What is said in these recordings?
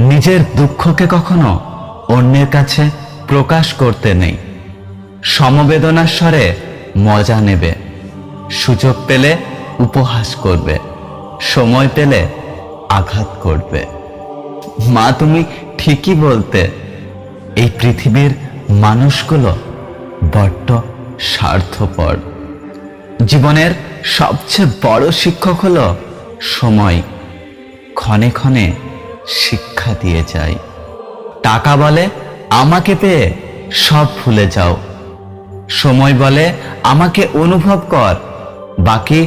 নিজের দুঃখকে কখনো অন্যের কাছে প্রকাশ করতে নেই। সমবেদনার স্বরে মজা নেবে, সুযোগ পেলে উপহাস করবে, সময় পেলে আঘাত করবে। মা, তুমি ঠিকই বলতে, এই পৃথিবীর মানুষগুলো বড্ড স্বার্থপর। জীবনের সবচেয়ে বড় শিক্ষক হলো সময়। ক্ষণে ক্ষণে শিক্ষা দিয়ে যায়। টাকা বলে আমাকে পেয়ে সব ভুলে যাও, সময় বলে আমাকে অনুভব কর, বাকি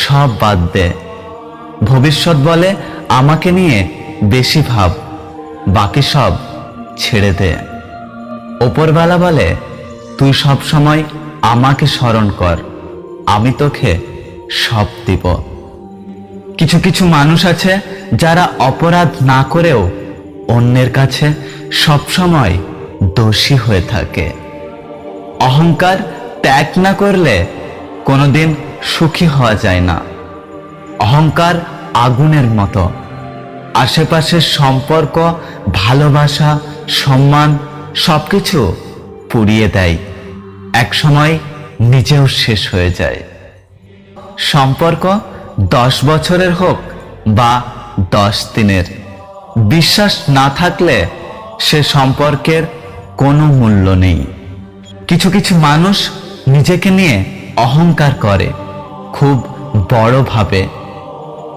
সব বাদ দে। ভবিষ্যৎ বলে আমাকে নিয়ে বেশি ভাব, বাকি সব ছেড়ে দে। ওপরবেলা বলে তুই সব সময় আমাকে স্মরণ কর, আমি তোকে সব দিব। কিছু কিছু মানুষ আছে যারা অপরাধ না করেও অন্যের কাছে সবসময় দোষী হয়ে থাকে। অহংকার ত্যাগ না করলে কোনোদিন সুখী হওয়া যায় না। অহংকার আগুনের মতো, আশেপাশের সম্পর্ক, ভালোবাসা, সম্মান সবকিছু পুড়িয়ে দেয়, একসময় নিজেও শেষ হয়ে যায়। সম্পর্ক 10 বছরের হোক বা 10 দিনের, বিশ্বাস না থাকলে সে সম্পর্কের কোনো মূল্য নেই। কিছু কিছু মানুষ নিজেকে নিয়ে অহংকার করে, খুব বড় ভাবে,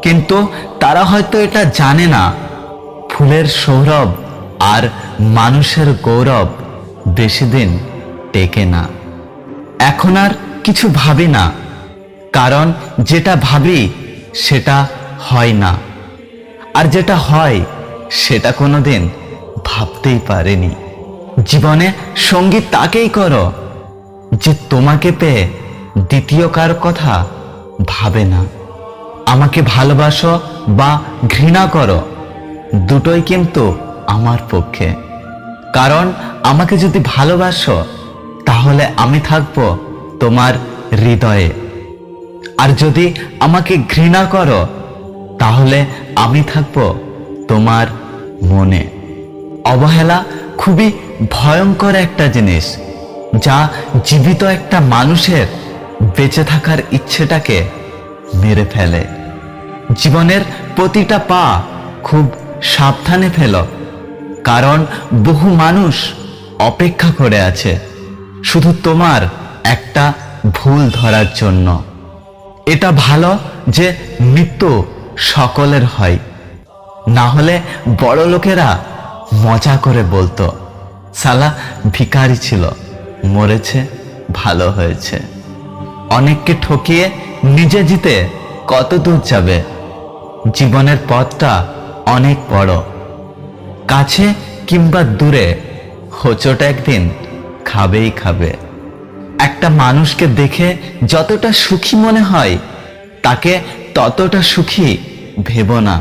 কিন্তু তারা হয়তো এটা জানে না, ফুলের সৌরভ আর মানুষের গৌরব বেশি দিন টেকে না। এখন আর কিছু ভাবি না, কারণ যেটা ভাবি সেটা হয় না, আর যেটা হয় সেটা কোনোদিন ভাবতেই পারেনি। জীবনে সঙ্গী তাকেই করো যে তোমাকে পেয়ে দ্বিতীয় কার কথা ভাবে না। আমাকে ভালোবাসো বা ঘৃণা করো, দুটোই কিন্তু আমার পক্ষে। কারণ আমাকে যদি ভালোবাসো তাহলে আমি থাকবো তোমার হৃদয়ে, আর যদি আমাকে ঘৃণা করো তাহলে আমি থাকবো তোমার মনে। অবহেলা খুবই ভয়ঙ্কর একটা জিনিস, যা জীবিত একটা মানুষের বেঁচে থাকার ইচ্ছেটাকে মেরে ফেলে। জীবনের প্রতিটা পা খুব সাবধানে ফেলো, কারণ বহু মানুষ অপেক্ষা করে আছে শুধু তোমার একটা ভুল ধরার জন্য। এটা ভালো যে মৃত্যু সকলের হয়, না হলে বড় লোকেরা মজা করে বলতো সালা ভিখারি ছিল, মরেছে ভালো হয়েছে। অনেককে ঠকিয়ে নিজে জিতে কত দূর যাবে? জীবনের পথটা অনেক বড়, কাছে কিংবা দূরে হোঁচট একদিন খাবেই খাবে। একটা মানুষকে দেখে যতটা সুখী মনে হয় তাকে ততটা সুখী ভেবো না,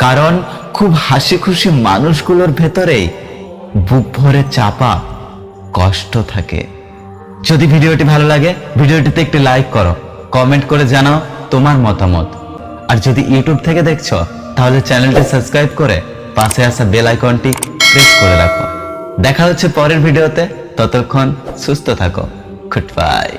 কারণ খুব হাসি খুশি মানুষগুলোর ভেতরেই বুক ভরে চাপা কষ্ট থাকে। যদি ভিডিওটি ভালো লাগে ভিডিওটিতে একটি লাইক করো, কমেন্ট করে জানাও তোমার মতামত। আর যদি ইউটিউব থেকে দেখছো তাহলে চ্যানেলটি সাবস্ক্রাইব করে পাশে আসা বেল আইকনটি প্রেস করে রাখো। দেখা হচ্ছে পরের ভিডিওতে, ততক্ষণ সুস্থ থাকো। Good bye.